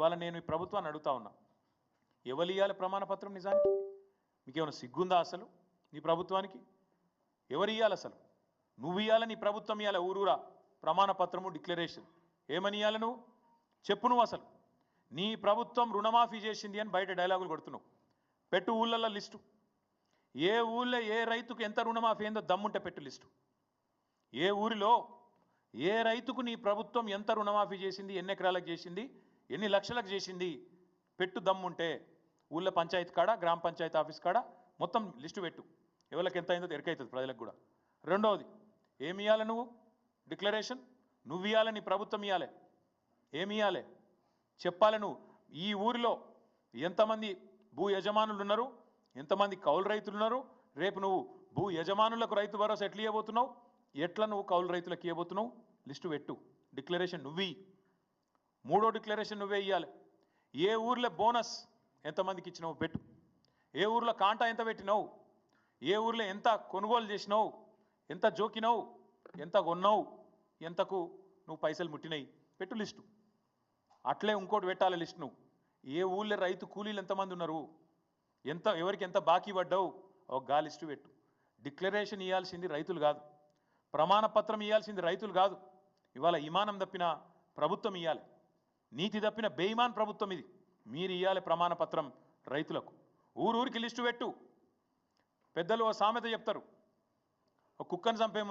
ఇవాళ నేను ఈ ప్రభుత్వాన్ని అడుగుతా ఉన్నా, ఎవరు ఇవ్వాలి ప్రమాణ పత్రం? నిజానికి మీకేమైనా సిగ్గుందా అసలు? నీ ప్రభుత్వానికి ఎవరు ఇవ్వాలి అసలు? నువ్వు ఇవ్వాలి, నీ ప్రభుత్వం ఇవ్వాలి. ఊరూరా ప్రమాణ పత్రము, డిక్లరేషన్ ఏమని ఇవ్వాలి? నువ్వు చెప్పు. నువ్వు అసలు నీ ప్రభుత్వం రుణమాఫీ చేసింది అని బయట డైలాగులు కొడుతున్నావు. పెట్టు ఊళ్ళల్లో లిస్టు. ఏ ఊళ్ళో ఏ రైతుకు ఎంత రుణమాఫీ అయిందో దమ్ముంటే పెట్టు లిస్టు. ఏ ఊరిలో ఏ రైతుకు నీ ప్రభుత్వం ఎంత రుణమాఫీ చేసింది, ఎన్ని ఎకరాలకు చేసింది, ఎన్ని లక్షలకు చేసింది పెట్టు దమ్ముంటే. ఊళ్ళో పంచాయతీ కాడ, గ్రామ పంచాయతీ ఆఫీస్ కాడ మొత్తం లిస్టు పెట్టు. ఎవరికి ఎంత అయిందో ఎరకైతుంది ప్రజలకు కూడా. రెండవది, ఏమి ఇవ్వాలి నువ్వు? డిక్లరేషన్ నువ్వు ఇవ్వాలి, నీ ప్రభుత్వం ఇవ్వాలి. ఏమి ఇవ్వాలి చెప్పాలి. నువ్వు ఈ ఊరిలో ఎంతమంది భూ యజమానులు ఉన్నారు, ఎంతమంది కౌలు రైతులు ఉన్నారు, రేపు నువ్వు భూ యజమానులకు రైతు భరోసా ఎట్లా ఇవ్వబోతున్నావు, ఎట్లా నువ్వు కౌలు రైతులకు ఇవ్వబోతున్నావు లిస్టు పెట్టు. డిక్లరేషన్ నువ్వు. మూడో డిక్లరేషన్ నువ్వే ఇవ్వాలి. ఏ ఊర్లో బోనస్ ఎంతమందికి ఇచ్చినావు పెట్టు. ఏ ఊర్లో కాంటా ఎంత పెట్టినావు, ఏ ఊర్లో ఎంత కొనుగోలు చేసినావు, ఎంత జోకినావు, ఎంత కొన్నావు, ఎంతకు నువ్వు పైసలు ముట్టినాయి పెట్టు లిస్టు. అట్లే ఇంకోటి పెట్టాలి లిస్ట్. నువ్వు ఏ ఊళ్ళో రైతు కూలీలు ఎంతమంది ఉన్నారు, ఎంత ఎవరికి ఎంత బాకీ పడ్డావు ఒక గా లిస్టు పెట్టు. డిక్లరేషన్ ఇవ్వాల్సింది రైతులు కాదు, ప్రమాణ పత్రం ఇవ్వాల్సింది రైతులు కాదు. ఇవాళ ఇమానం తప్పిన ప్రభుత్వం ఇవ్వాలి, నీతి తప్పిన బేయిమాన్ ప్రభుత్వం ఇది. మీరు ఇవ్వాలి ప్రమాణ పత్రం రైతులకు. ఊరూరికి లిస్టు పెట్టు. పెద్దలు ఓ సామెత చెప్తారు, ఒక కుక్కను చంపే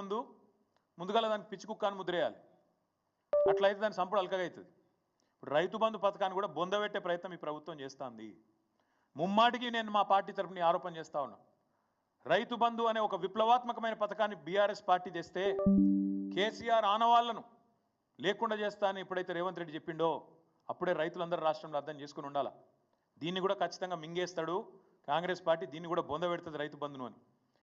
ముందుగా దానికి పిచ్చి కుక్క అని ముద్రేయాలి. అట్లయితే దాని సంపుడు అల్కగా అవుతుంది. ఇప్పుడు రైతు బంధు పథకాన్ని కూడా బొందబెట్టే ప్రయత్నం ఈ ప్రభుత్వం చేస్తుంది. ముమ్మాటికి నేను మా పార్టీ తరఫున ఆరోపణ చేస్తా ఉన్నా. రైతు బంధు అనే ఒక విప్లవాత్మకమైన పథకాన్ని బీఆర్ఎస్ పార్టీ తెస్తే కేసీఆర్ ఆనవాళ్లను లేకుండా చేస్తా అని ఎప్పుడైతే రేవంత్ రెడ్డి చెప్పిండో అప్పుడే రైతులందరూ రాష్ట్రంలో అర్థం చేసుకుని ఉండాలి. దీన్ని కూడా ఖచ్చితంగా మింగేస్తాడు కాంగ్రెస్ పార్టీ, దీన్ని కూడా బొందబెడుతుంది రైతు బంధును అని.